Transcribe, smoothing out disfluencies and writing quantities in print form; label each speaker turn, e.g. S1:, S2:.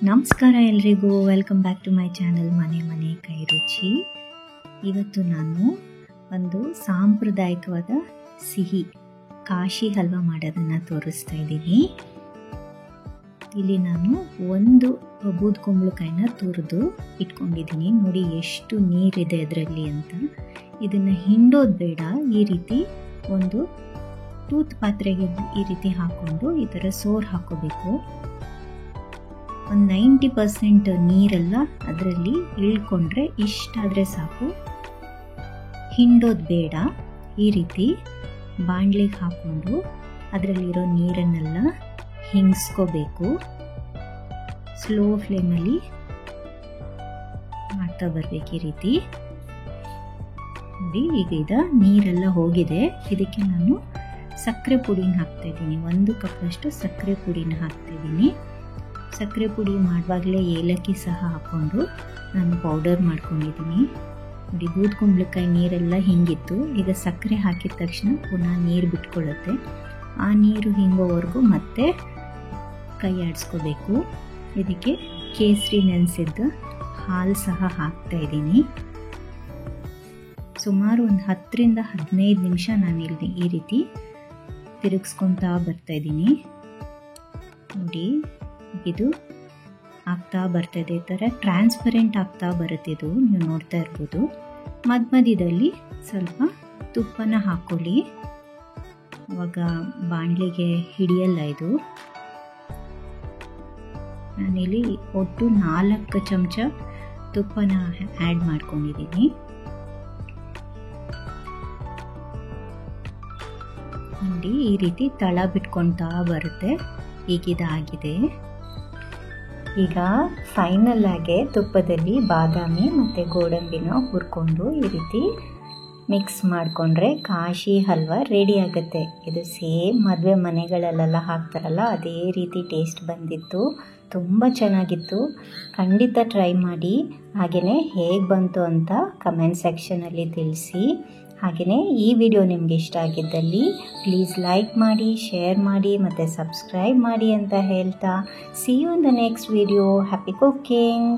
S1: ನಮಸ್ಕಾರ ಎಲ್ರಿಗೂ, welcome back to my channel ಮನೆ ಮನೆ ಕೈ ರುಚಿ. ಇವತ್ತು ನಾನು ಒಂದು ಸಾಂಪ್ರದಾಯಿಕವಾದ ಸಿಹಿ ಕಾಶಿ ಹಲ್ವಾ ಮಾಡೋದನ್ನು ತೋರಿಸ್ತಾ ಇದ್ದೀನಿ. ಇಲ್ಲಿ ನಾನು ಒಂದು ಬೂದ್ಕುಂಬಳಕಾಯಿನ ತುರಿದು ಇಟ್ಕೊಂಡಿದ್ದೀನಿ. ನೋಡಿ ಎಷ್ಟು ನೀರಿದೆ ಅದರಲ್ಲಿ ಅಂತ. ಇದನ್ನು ಹಿಂಡೋದು ಬೇಡ. ಈ ರೀತಿ ಒಂದು ತೂತ್ ಪಾತ್ರೆಗೆ ಈ ರೀತಿ ಹಾಕ್ಕೊಂಡು ಈ ಥರ ಸೋರ್ ಹಾಕೋಬೇಕು. ಒಂದು 90% ನೀರೆಲ್ಲ ಅದರಲ್ಲಿ ಇಳ್ಕೊಂಡ್ರೆ ಇಷ್ಟಾದರೆ ಸಾಕು. ಹಿಂಡೋದು ಬೇಡ. ಈ ರೀತಿ ಬಾಣಲಿಗೆ ಹಾಕ್ಕೊಂಡು ಅದರಲ್ಲಿರೋ ನೀರನ್ನೆಲ್ಲ ಹಿಂಗಿಸ್ಕೋಬೇಕು. ಸ್ಲೋ ಫ್ಲೇಮಲ್ಲಿ ಮಾಡ್ತಾ ಬರಬೇಕು. ಈ ರೀತಿ ನೋಡಿ, ಈಗ ನೀರೆಲ್ಲ ಹೋಗಿದೆ. ಇದಕ್ಕೆ ನಾನು ಸಕ್ಕರೆ ಪುಡಿನ ಹಾಕ್ತಾಯಿದ್ದೀನಿ. 1 ಕಪ್ಪಷ್ಟು ಸಕ್ಕರೆ ಪುಡಿನ ಹಾಕ್ತಾಯಿದ್ದೀನಿ. ಸಕ್ಕರೆ ಪುಡಿ ಮಾಡುವಾಗಲೇ ಏಲಕ್ಕಿ ಸಹ ಹಾಕ್ಕೊಂಡು ನಾನು ಪೌಡರ್ ಮಾಡ್ಕೊಂಡಿದ್ದೀನಿ. ನೋಡಿ, ಬೂದ್ಕುಂಬಳಕಾಯಿ ನೀರೆಲ್ಲ ಹಿಂಗಿತ್ತು. ಈಗ ಸಕ್ಕರೆ ಹಾಕಿದ ತಕ್ಷಣ ಪುನಃ ನೀರು ಬಿಟ್ಕೊಳ್ಳುತ್ತೆ. ಆ ನೀರು ಹಿಂಗೋವರೆಗೂ ಮತ್ತೆ ಕೈ ಆಡಿಸ್ಕೋಬೇಕು. ಇದಕ್ಕೆ ಕೇಸರಿ ನೆನೆಸಿದ್ದು ಹಾಲು ಸಹ ಹಾಕ್ತಾಯಿದ್ದೀನಿ. ಸುಮಾರು ಒಂದು 10ರಿಂದ 15 ನಿಮಿಷ ನಾನಿಲ್ಲಿ ಈ ರೀತಿ ತಿರುಗಿಸ್ಕೊತಾ ಬರ್ತಾಯಿದ್ದೀನಿ. ನೋಡಿ, ಇದು ಆಗ್ತಾ ಬರ್ತದೆ. ಈ ಥರ ಟ್ರಾನ್ಸ್ಪರೆಂಟ್ ಆಗ್ತಾ ಬರುತ್ತೆ. ಇದು ನೀವು ನೋಡ್ತಾ ಇರ್ಬೋದು. ಮಧ್ಯದಲ್ಲಿ ಸ್ವಲ್ಪ ತುಪ್ಪನ ಹಾಕ್ಕೊಳ್ಳಿ, ಅವಾಗ ಬಾಣಲಿಗೆ ಹಿಡಿಯಲ್ಲ ಇದು. ನಾನಿಲ್ಲಿ ಒಟ್ಟು 4 ಚಮಚ ತುಪ್ಪನ ಆ್ಯಡ್ ಮಾಡ್ಕೊಂಡಿದ್ದೀನಿ. ನೋಡಿ, ಈ ರೀತಿ ತಳ ಬಿಟ್ಕೊಳ್ತಾ ಬರುತ್ತೆ. ಈಗಿದಾಗಿದೆ. ಈಗ ಫೈನಲ್ ಆಗಿ ತುಪ್ಪದಲ್ಲಿ ಬಾದಾಮಿ ಮತ್ತು ಗೋಡಂಬಿನ ಹುರ್ಕೊಂಡು ಈ ರೀತಿ ಮಿಕ್ಸ್ ಮಾಡಿಕೊಂಡ್ರೆ ಕಾಶಿ ಹಲ್ವಾ ರೆಡಿ ಆಗುತ್ತೆ. ಇದು ಸೇಮ್ ಮದುವೆ ಮನೆಗಳಲ್ಲೆಲ್ಲ ಹಾಕ್ತಾರಲ್ಲ ಅದೇ ರೀತಿ ಟೇಸ್ಟ್ ಬಂದಿತ್ತು. ತುಂಬ ಚೆನ್ನಾಗಿತ್ತು. ಖಂಡಿತ ಟ್ರೈ ಮಾಡಿ. ಹಾಗೆಯೇ ಹೇಗೆ ಬಂತು ಅಂತ ಕಮೆಂಟ್ ಸೆಕ್ಷನಲ್ಲಿ ತಿಳಿಸಿ. ಹಾಗೆಯೇ ಈ ವಿಡಿಯೋ ನಿಮಗೆ ಇಷ್ಟ ಆಗಿದ್ದಲ್ಲಿ ಪ್ಲೀಸ್ ಲೈಕ್ ಮಾಡಿ, ಶೇರ್ ಮಾಡಿ ಮತ್ತು ಸಬ್ಸ್ಕ್ರೈಬ್ ಮಾಡಿ ಅಂತ ಹೇಳ್ತಾ, see you in the next video. Happy cooking.